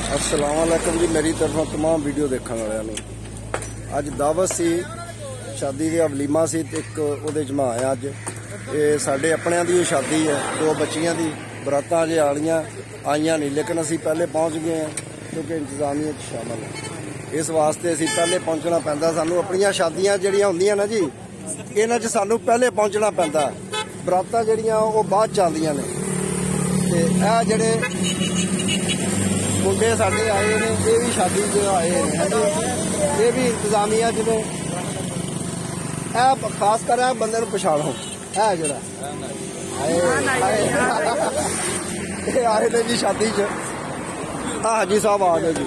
अस्सलाम वालेकुम जी। मेरी तरफों तमाम वीडियो देखने वाले अज दावत सी, शादी का वलीमा सी, एक उहदे च मैं आया। अज ये साडे अपनियां दी शादी है, दो बच्चियां दी बरातां अजे आईयां नहीं, लेकिन असी पहले पहुंच गए हैं क्योंकि इंतजामिया शामिल है। इस वास्ते असी पहले पहुंचना पैंदा। सानू अपनियां शादियां जिहड़ियां हुंदियां ना जी, इन्हां च सानू पहले पहुंचना पैंदा। बरातां जिहड़ियां वो बाद च आंदियां ने। ते आ जिहड़े मुंडे साडे आए ने, ये भी शादी च आए हैं, ये भी इंतजामिया च ने। खास कर बंदे नूं पछाणो, है जरा आए ने जी शादी च। हाजी साहब आ गए जी।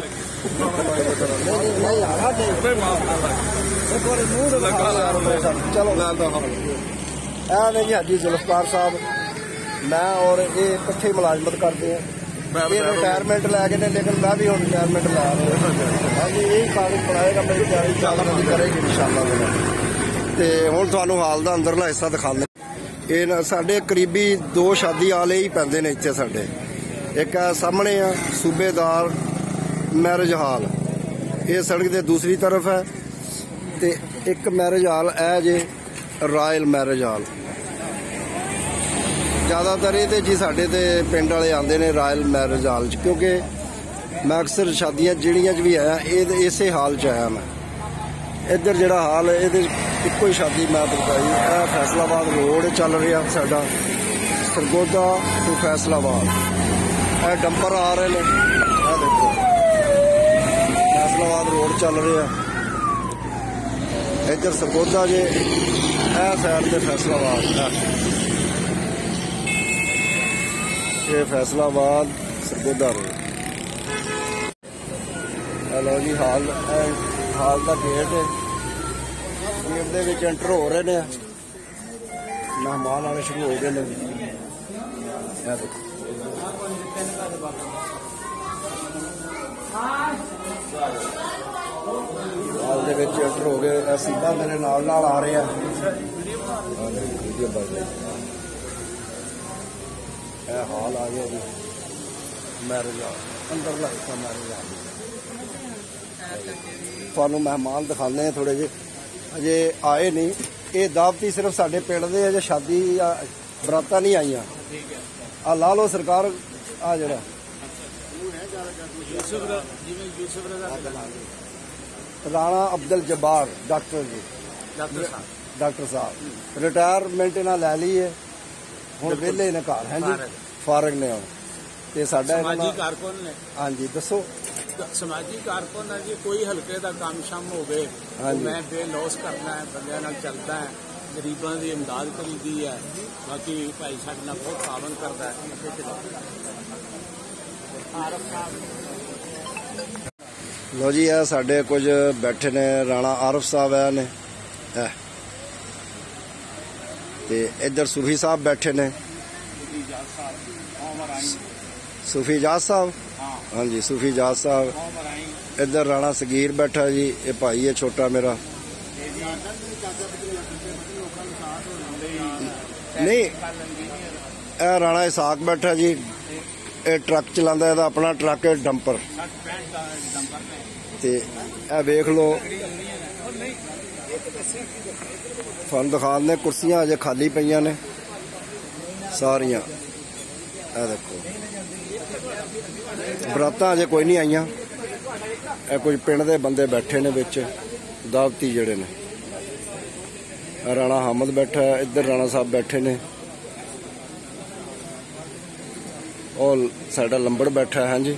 चलो ने जी हाजी जुल्फकार साहब, मैं और ये इकट्ठे मुलाजमत करते हैं। रिटायरमेंट लै गए, लेकिन मैं भी हम रिटायरमेंट लै रहा। हाँ जी, यही कागज बनाएगा, मेरी तैयारी चालू करेगी इंशाअल्लाह। तो हुण तुहानूं हाल दा अंदरला हिस्सा दिखाने। ये साडे करीबी दो शादी आले ही पैंदे ने इत्थे साडे। एक है सामने आ सूबेदार मैरिज हाल, ये सड़क के दूसरी तरफ है। तो एक मैरिज हाल है जे रॉयल मैरिज हाल। ज़्यादातर ये जी साढ़े तो पिंड वाले आते हैं रॉयल मैरिज हाल च, क्योंकि मैं अक्सर शादियां जिहड़ियां च भी आया इसे हाल च आया। मैं इधर जिहड़ा हाल है, ये इक्को ही शादी मैं बताई। फैसलाबाद रोड चल रहा साडा, सरगोदा टू फैसलाबाद। डंपर आ रहे हैं, देखो फैसलाबाद रोड चल रहा। इधर सरगोदा जे, साइड से फैसलाबाद। ये फैसलाबाद सरगोदा रोड। हेलो जी, हाल का गेट है। गेट दे विच एंटर हो रहे हैं, मेहमान आने शुरू हो गए हैं। हाल दे विच एंटर हो गए। सीधा मेरे नाल आ रहे हैं। हाल आ गया जी, मैरिज हाल अंदरला हिस्सा मैरिज हाल। थानू मेहमान दिखाने हैं थोड़े जे, अजे आए नहीं। ये दावती सिर्फ साडे पिंड दे अजे शादी बरातां नहीं आईयां। आ ला लो सरकार, आ जरा राणा अब्दुल जब्बार डॉक्टर जी, डॉक्टर साहब रिटायरमेंट इन्हां लै ली है, हुण वेले ने घर हैं जी, फारग ने। ते साडा समाजी कारकुन ने। हाँ जी, दसो। समाजी कारकुन है जी, कोई हल्के का काम शाम हो गए, मैं बेलौस करना है, बंदे नाल चलता है, गरीबों की इमदाद करी दी है। बाकी भाई साडे नाल बहुत तावन करता है। लो जी, है साडे कुछ बैठे ने, राणा आरफ साहब है ने, ते इधर सूफी साहब बैठे ने, सूफी जाज साहब। हाँ जी, सूफी जाज साहब। इधर राणा सगीर बैठा जी, ये भाई है छोटा मेरा। नहीं, राणा इसाक बैठा जी, ये ट्रक चलांदा, इहदा अपना ट्रक है डंपर। ते वेख लो, तुहानूं दिखाने कुर्सियां अजे खाली पईयां ने सारियां। देखो बरातां अजे कोई नहीं आईयां। कुछ पिंड दे बंदे बैठे ने विच, दावती जिहड़े ने। राणा हामद बैठा है, इधर राणा साहब बैठे ने, और साडा लंबड़ बैठा है। हाँ जी,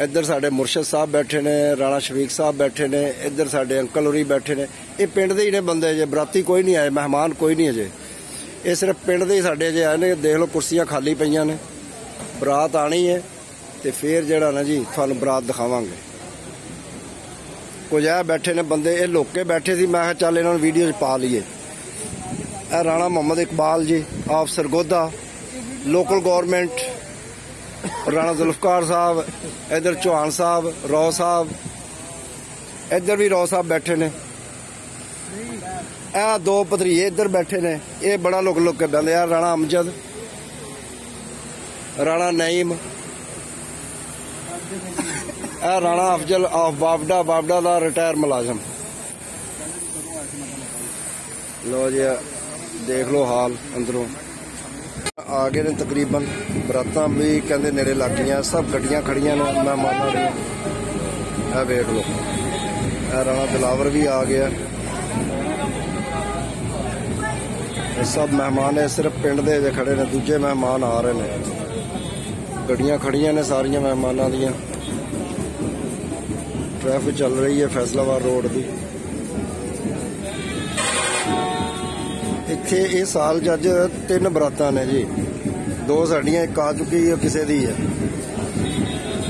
इधर साडे मुर्शद साहब बैठे ने, राणा शफीक साहब बैठे ने, इधर साडे अंकल होरी बैठे ने। ये पिंड दे ही ने बंदे, जे बराती कोई नहीं आए, मेहमान कोई नहीं अजे। ये सिर्फ पिंड दे ही साडे अजे आए ने। देख लो कुर्सियां खाली पईयां ने, बरात आनी है तो फिर जड़ा ना जी थानू बरात दिखावांगे। कुछ है बैठे ने बंदे, ये लोके बैठे सी, मैं चल इन्होंने वीडियो पा लीए। Rana Mohammad Iqbal ji of Sargodha local government, Rana Zulfiqar Sahab, इधर चौहान साहब, रौ साहब, इधर भी रौ साहब बैठे ने। दो भतरीए इधर बैठे ने, ये बड़ा लुक लुक के बंदे। राणा अमजद, राणा नईम, राणा अफजल ऑफ बाबडा, बाबडा का रिटायर मुलाजम। लो जी देख लो हाल अंदरों आ गए ने तकरीबन। बरातां भी कहते नेड़े लग गई, सब गड्डियां खड़ियां ने मेहमानों दी। वेख लो राणा दिलावर भी आ गया। सब मेहमान है सिर्फ पिंड दे खड़े ने, दूजे मेहमान आ रहे हैं। गड्डियां खड़ियां ने सारियां मेहमानों दियां। ट्रैफिक चल रही है फैसलाबाद रोड की। इत्थे इस साल अज 3 बरातां ने जी, 2 साडियां, एक आ चुकी है किसी दी है,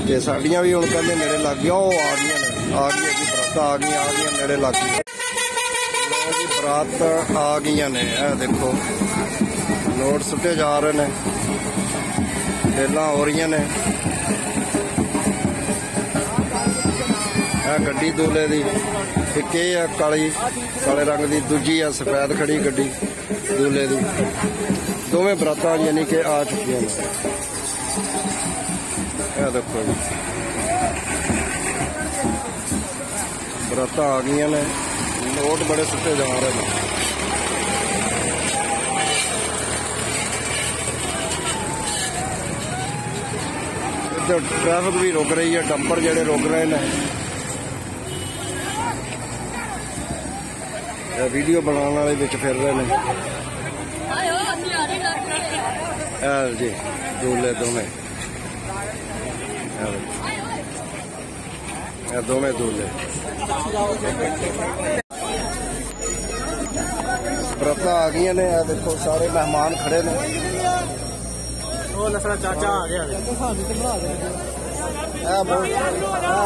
ते साडियां भी हुण कहंदे नेड़े लग गया। वो आ गई ने, आ गई जी बरातां आ गई नेड़े लग गई। बरात आ गई ने, देखो नोट सुटे जा रहे ने, बेलां हो रही ने। गड्डी दूल्हे दी एक है काले रंग की, दूजी है सफेद खड़ी गड्डी दूल्हे दी। दोवें बरातां यानी कि आ चुकी हैं। देखो जी बरातां आ गई ने, नोट बड़े सुटे जा रहे हैं। इधर ट्रैफिक भी रुक रही है, डंपर जेडे रुक रहे हैं। वीडियो बनाने वाले विच फिर रहे हैं जी दूल्हे दोवें दूल्हे। बरातां आ गई ने, देखो सारे मेहमान खड़े ने। चाचा आ गया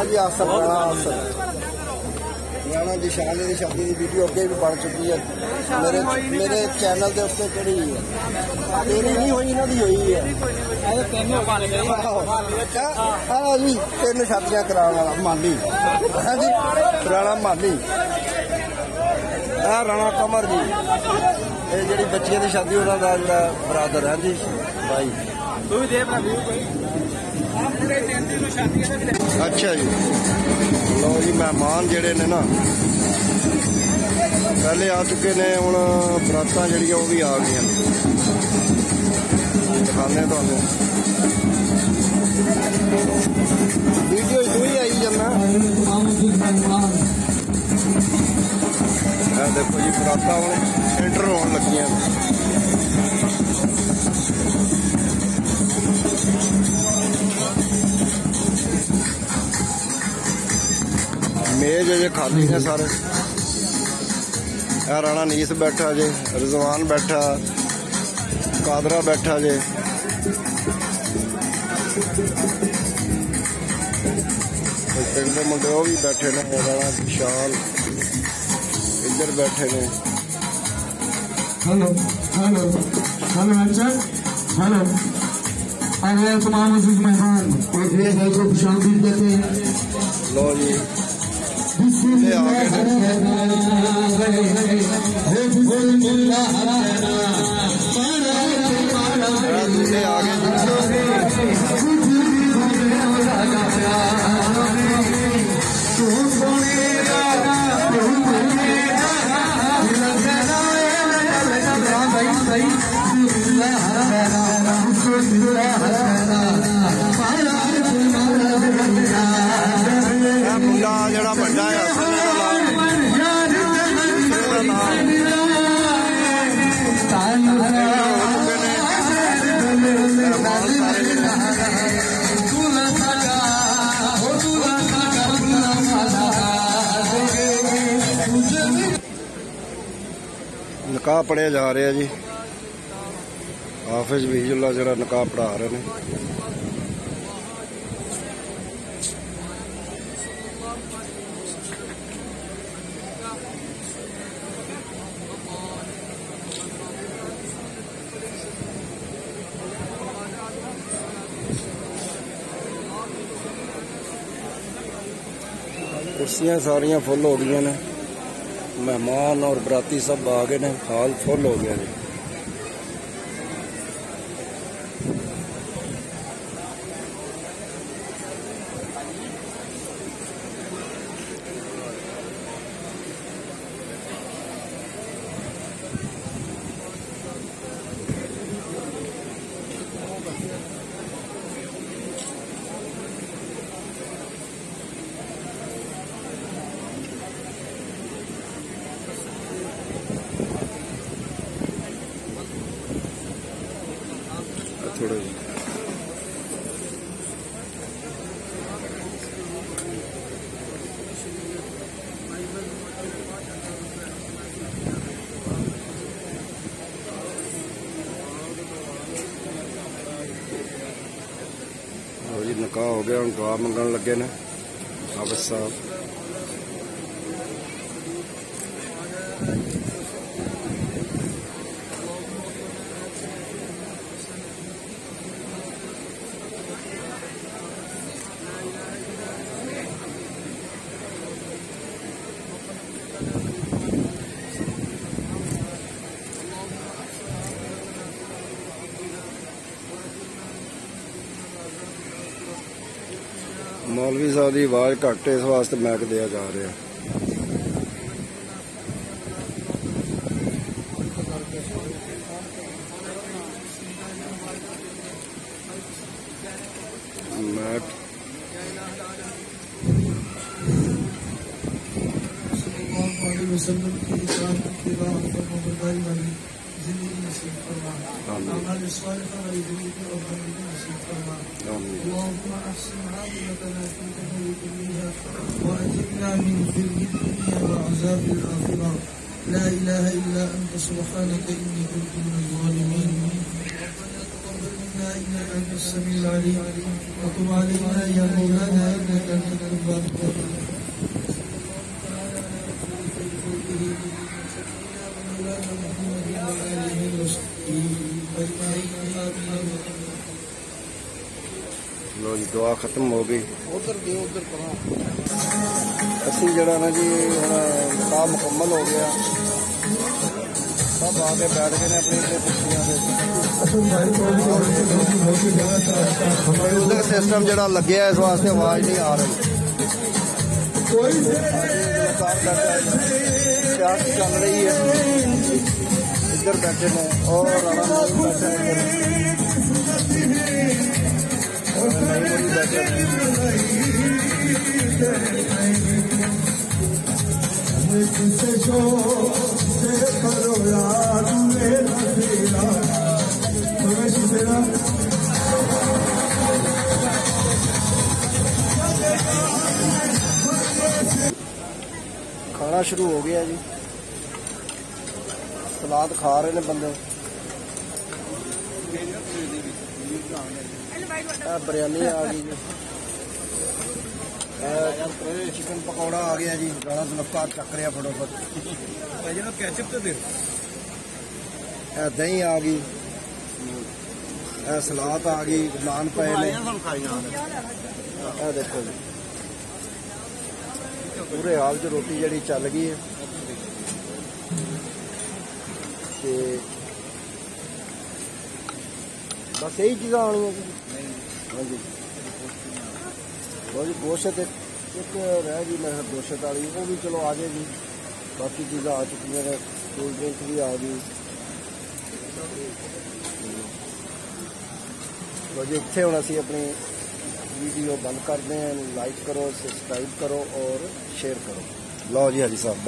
जी आसर राणा जी शान की शादी की वीडियो अगे भी बन चुकी है मेरे चैनल के उत्ते। कड़ी है तेरी नहीं हुई, इन्हों की हुई है जी। 3 शादियां कराने वाला माली है जी, राणा माली। राणा कमर जी, ये जी बच्चियों की शादी उन्होंने जोड़ा बरादर है जी भाई। अच्छा जी लो जी मेहमान जेडे ने ना पहले आ चुके ने, हुण बरातां जड़ियां वो भी आ गई। दिखाने तुहानूं वीडियो तू ही आई जाना। देखो जी बरातां हुण एंटर होने लगियां। मेज अजे खाली ने सारे। राणा नीस बैठा जे, रिजवान बैठा, कादरा बैठा जे। पिंड के मुंडे वो भी बैठे ने, राणा विशाल इधर बैठे ने। हेलो हेलो हेलो हेलो अरे तमाम अजीज मेहमान और ये है जो शांति देते हैं। लो जी ये आ गए मुंडा जड़ा बड़ा है निकाह पढ़िया जा रहा जी। हाफिज वहीजुल्ला जरा निकाह पढ़ा रहे हैं। कुर्सियां सारियां फुल हो गई ने, मेहमान और बराती सब आ गए ने, हाल फुल हो गया जी। निकाह हो गया, हम दुआ मंगन लगे ने हाफिज साहब। मौलवी साहब की आवाज़ घट है, इस वास्ते मैक दिया जा रहा है। मैक اللهم احسن عاقبتنا في الامور كلها واجرنا من خزي الدنيا وعذاب الاخره. لا اله الا انت سبحانك اني كنت من الظالمين. ربنا تقبل منا انك انت السميع العليم وتب علينا يا مولانا انك انت التواب الرحيم. लो जी दुआ खत्म हो गई। उधर दे उधर करो। असी जरा ना जी काम मुकम्मल हो गया, सब आके बैठ गए ने अपनी म्यूजिक सिस्टम जरा लगे इस वास्ते आवाज नहीं आ रही। चल रही है, इधर बैठे ने और बैठे खाना शुरू हो गया जी, सलाद खा रहे ने बंदे। बिरयानी आ गई जी, चिकन पकौड़ा आ गया जी, राणा जुल्फकार चक रहा फटोफट। कैचअप तो दे, दही आ गई, सलाद आ गई, नान पे ने। देखो जी पूरे हाल च रोटी जी चल गई है। बस यही चीज़ा आनी है जी। हाँ जी जी गोश्त एक रह गई मैं गोश्त वाली, वो भी चलो आ जाए जी। बाकी चीज़ा आ चुकी हैं, कोल्ड ड्रिंक भी आ गई। तो जी इतने हम असी अपनी वीडियो बंद करते हैं। लाइक करो, सब्सक्राइब करो और शेयर करो। लो जी हाजी साहब।